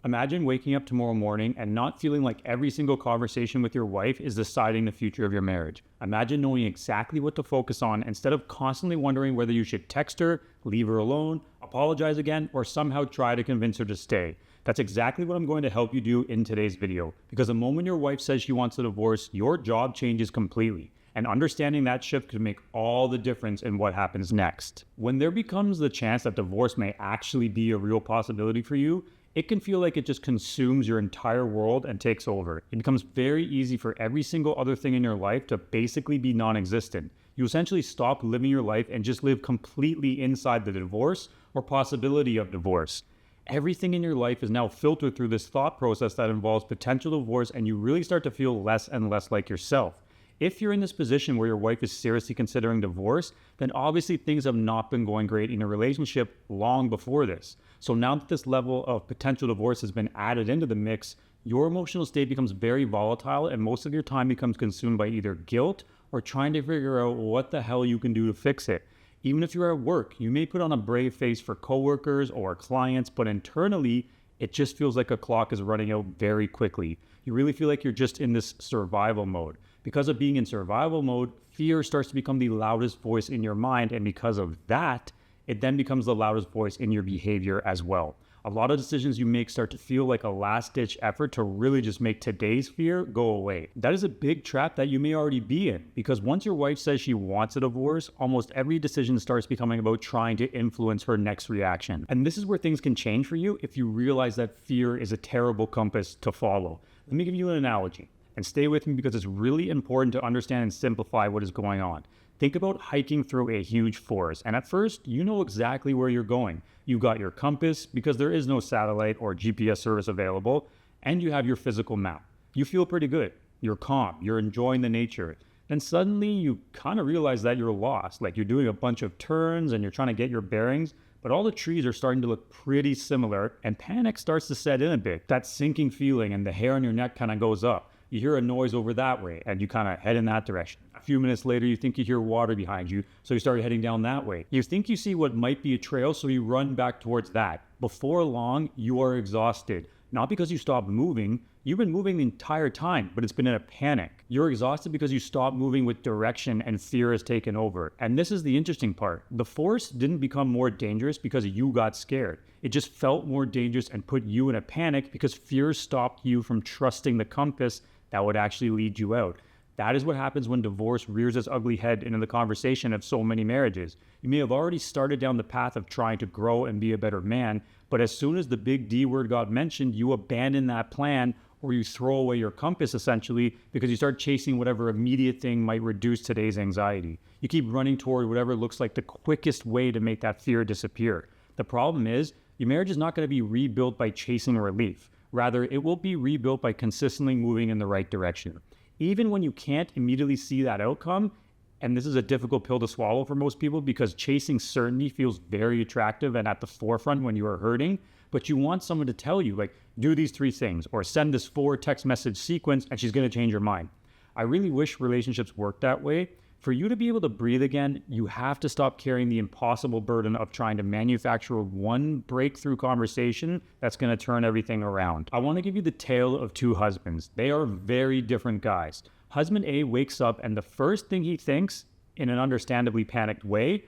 Imagine waking up tomorrow morning and not feeling like every single conversation with your wife is deciding the future of your marriage. Imagine knowing exactly what to focus on instead of constantly wondering whether you should text her, leave her alone, apologize again, or somehow try to convince her to stay. That's exactly what I'm going to help you do in today's video, because the moment your wife says she wants a divorce, your job changes completely. And understanding that shift could make all the difference in what happens next. When there becomes the chance that divorce may actually be a real possibility for you, it can feel like it just consumes your entire world and takes over. It becomes very easy for every single other thing in your life to basically be non-existent. You essentially stop living your life and just live completely inside the divorce or possibility of divorce. Everything in your life is now filtered through this thought process that involves potential divorce, and you really start to feel less and less like yourself. If you're in this position where your wife is seriously considering divorce, then obviously things have not been going great in a relationship long before this. So now that this level of potential divorce has been added into the mix, your emotional state becomes very volatile, and most of your time becomes consumed by either guilt or trying to figure out what the hell you can do to fix it. Even if you're at work, you may put on a brave face for coworkers or clients, but internally, it just feels like a clock is running out very quickly. You really feel like you're just in this survival mode. Because of being in survival mode, fear starts to become the loudest voice in your mind, and because of that, it then becomes the loudest voice in your behavior as well. A lot of decisions you make start to feel like a last-ditch effort to really just make today's fear go away. That is a big trap that you may already be in, because once your wife says she wants a divorce, almost every decision starts becoming about trying to influence her next reaction. And this is where things can change for you if you realize that fear is a terrible compass to follow. Let me give you an analogy. And stay with me because it's really important to understand and simplify what is going on. Think about hiking through a huge forest, and at first, you know exactly where you're going. You've got your compass because there is no satellite or GPS service available, and you have your physical map. You feel pretty good. You're calm. You're enjoying the nature. Then suddenly, you kind of realize that you're lost, like you're doing a bunch of turns and you're trying to get your bearings, but all the trees are starting to look pretty similar, and panic starts to set in a bit. That sinking feeling and the hair on your neck kind of goes up. You hear a noise over that way, and you kind of head in that direction. A few minutes later, you think you hear water behind you, so you start heading down that way. You think you see what might be a trail, so you run back towards that. Before long, you are exhausted. Not because you stopped moving. You've been moving the entire time, but it's been in a panic. You're exhausted because you stopped moving with direction and fear has taken over. And this is the interesting part. The forest didn't become more dangerous because you got scared. It just felt more dangerous and put you in a panic because fear stopped you from trusting the compass that would actually lead you out. That is what happens when divorce rears its ugly head into the conversation of so many marriages. You may have already started down the path of trying to grow and be a better man, but as soon as the big D word got mentioned, you abandon that plan, or you throw away your compass essentially because you start chasing whatever immediate thing might reduce today's anxiety. You keep running toward whatever looks like the quickest way to make that fear disappear. The problem is, your marriage is not going to be rebuilt by chasing relief. Rather, it will be rebuilt by consistently moving in the right direction. Even when you can't immediately see that outcome, and this is a difficult pill to swallow for most people because chasing certainty feels very attractive and at the forefront when you are hurting, but you want someone to tell you, like, do these 3 things, or send this 4 text message sequence, and she's going to change your mind. I really wish relationships worked that way. For you to be able to breathe again, you have to stop carrying the impossible burden of trying to manufacture one breakthrough conversation that's going to turn everything around. I want to give you the tale of 2 husbands. They are very different guys. Husband A wakes up and the first thing he thinks, in an understandably panicked way,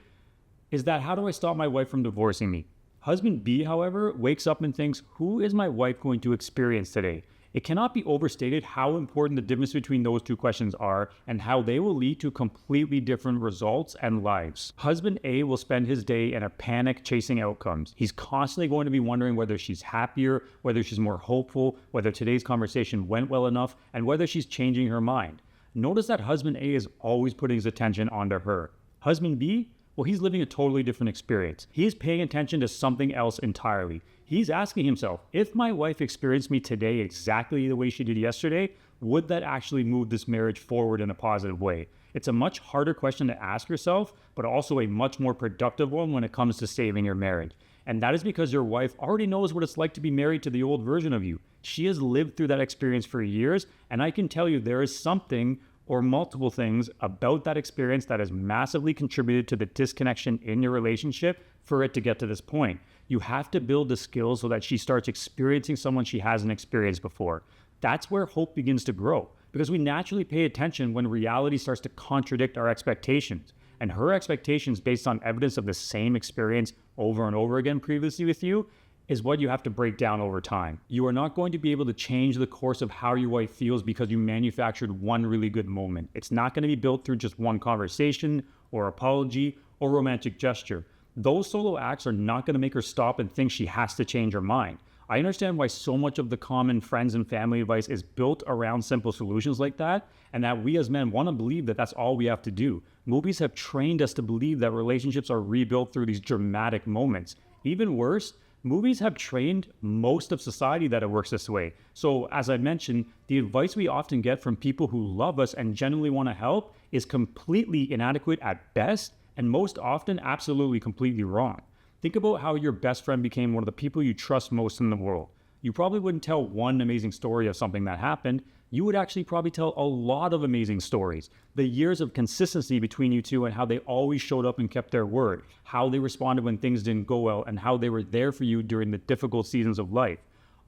is that how do I stop my wife from divorcing me? Husband B, however, wakes up and thinks, who is my wife going to experience today? It cannot be overstated how important the difference between those 2 questions are and how they will lead to completely different results and lives. Husband A will spend his day in a panic chasing outcomes. He's constantly going to be wondering whether she's happier, whether she's more hopeful, whether today's conversation went well enough, and whether she's changing her mind. Notice that husband A is always putting his attention onto her. Husband B, well, he's living a totally different experience. He is paying attention to something else entirely. He's asking himself, if my wife experienced me today exactly the way she did yesterday, would that actually move this marriage forward in a positive way? It's a much harder question to ask yourself, but also a much more productive one when it comes to saving your marriage. And that is because your wife already knows what it's like to be married to the old version of you. She has lived through that experience for years, and I can tell you there is something or multiple things about that experience that has massively contributed to the disconnection in your relationship for it to get to this point. You have to build the skills so that she starts experiencing someone she hasn't experienced before. That's where hope begins to grow, because we naturally pay attention when reality starts to contradict our expectations. And her expectations based on evidence of the same experience over and over again previously with you is what you have to break down over time. You are not going to be able to change the course of how your wife feels because you manufactured one really good moment. It's not going to be built through just one conversation or apology or romantic gesture. Those solo acts are not going to make her stop and think she has to change her mind. I understand why so much of the common friends and family advice is built around simple solutions like that, and that we as men want to believe that that's all we have to do. Movies have trained us to believe that relationships are rebuilt through these dramatic moments. Even worse, movies have trained most of society that it works this way. So as I mentioned, the advice we often get from people who love us and genuinely want to help is completely inadequate at best, and most often absolutely completely wrong. Think about how your best friend became one of the people you trust most in the world. You probably wouldn't tell one amazing story of something that happened. You would actually probably tell a lot of amazing stories. The years of consistency between you two and how they always showed up and kept their word, how they responded when things didn't go well, and how they were there for you during the difficult seasons of life.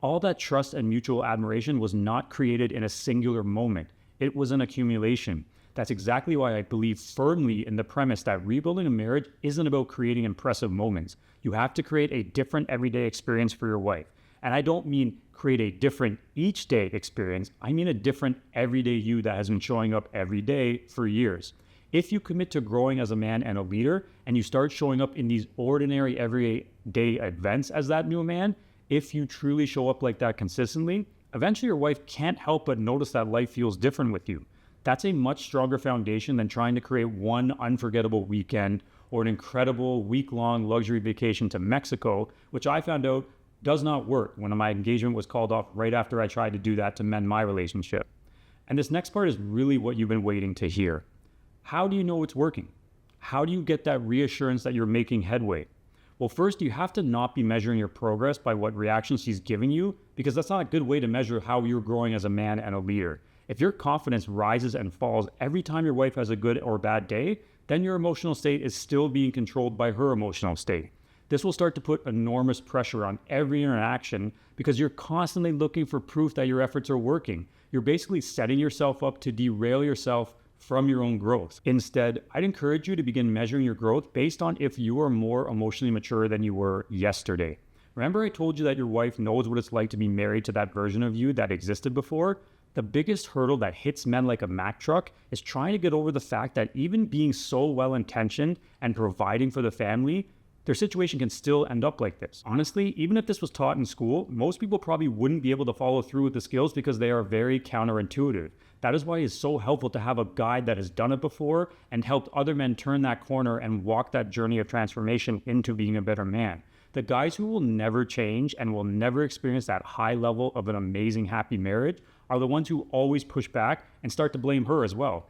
All that trust and mutual admiration was not created in a singular moment. It was an accumulation. That's exactly why I believe firmly in the premise that rebuilding a marriage isn't about creating impressive moments. You have to create a different everyday experience for your wife. And I don't mean create a different each day experience. I mean a different everyday you that has been showing up every day for years. If you commit to growing as a man and a leader, and you start showing up in these ordinary everyday events as that new man, if you truly show up like that consistently, eventually your wife can't help but notice that life feels different with you. That's a much stronger foundation than trying to create one unforgettable weekend or an incredible week-long luxury vacation to Mexico, which I found out does not work when my engagement was called off right after I tried to do that to mend my relationship. And this next part is really what you've been waiting to hear. How do you know it's working? How do you get that reassurance that you're making headway? Well, first, you have to not be measuring your progress by what reactions she's giving you, because that's not a good way to measure how you're growing as a man and a leader. If your confidence rises and falls every time your wife has a good or bad day, then your emotional state is still being controlled by her emotional state. This will start to put enormous pressure on every interaction because you're constantly looking for proof that your efforts are working. You're basically setting yourself up to derail yourself from your own growth. Instead, I'd encourage you to begin measuring your growth based on if you are more emotionally mature than you were yesterday. Remember I told you that your wife knows what it's like to be married to that version of you that existed before? The biggest hurdle that hits men like a Mack truck is trying to get over the fact that even being so well-intentioned and providing for the family, their situation can still end up like this. Honestly, even if this was taught in school, most people probably wouldn't be able to follow through with the skills because they are very counterintuitive. That is why it's so helpful to have a guide that has done it before and helped other men turn that corner and walk that journey of transformation into being a better man. The guys who will never change and will never experience that high level of an amazing, happy marriage are the ones who always push back and start to blame her as well.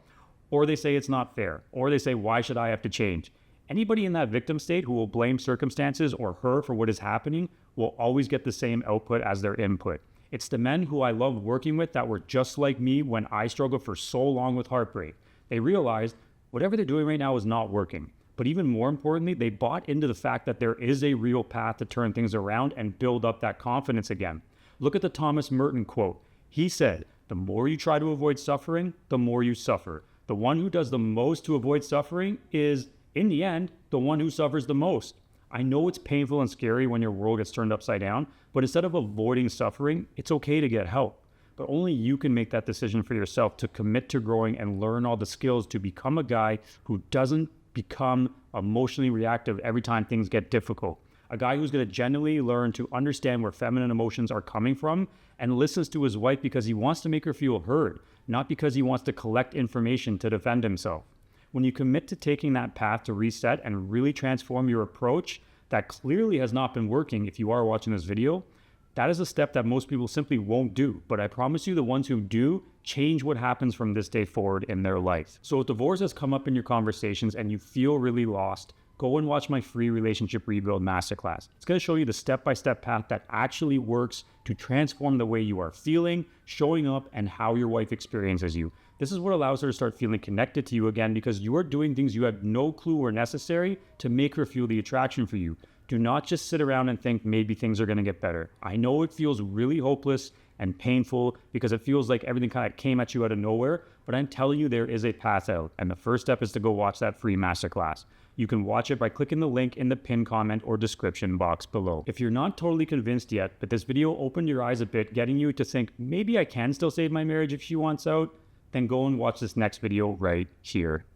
Or they say it's not fair. Or they say, why should I have to change? Anybody in that victim state who will blame circumstances or her for what is happening will always get the same output as their input. It's the men who I love working with that were just like me when I struggled for so long with heartbreak. They realized whatever they're doing right now is not working. But even more importantly, they bought into the fact that there is a real path to turn things around and build up that confidence again. Look at the Thomas Merton quote. He said, the more you try to avoid suffering, the more you suffer. The one who does the most to avoid suffering is, in the end, the one who suffers the most. I know it's painful and scary when your world gets turned upside down, but instead of avoiding suffering, it's okay to get help. But only you can make that decision for yourself to commit to growing and learn all the skills to become a guy who doesn't become emotionally reactive every time things get difficult. A guy who's going to genuinely learn to understand where feminine emotions are coming from and listens to his wife because he wants to make her feel heard, not because he wants to collect information to defend himself. When you commit to taking that path to reset and really transform your approach that clearly has not been working if you are watching this video, that is a step that most people simply won't do. But I promise you the ones who do change what happens from this day forward in their life. So if divorce has come up in your conversations and you feel really lost, go and watch my free Relationship Rebuild Masterclass. It's going to show you the step-by-step path that actually works to transform the way you are feeling, showing up, and how your wife experiences you. This is what allows her to start feeling connected to you again because you are doing things you had no clue were necessary to make her feel the attraction for you. Do not just sit around and think maybe things are going to get better. I know it feels really hopeless and painful because it feels like everything kind of came at you out of nowhere, but I'm telling you there is a path out. And the first step is to go watch that free masterclass. You can watch it by clicking the link in the pinned comment or description box below. If you're not totally convinced yet, but this video opened your eyes a bit, getting you to think maybe I can still save my marriage if she wants out, then go and watch this next video right here.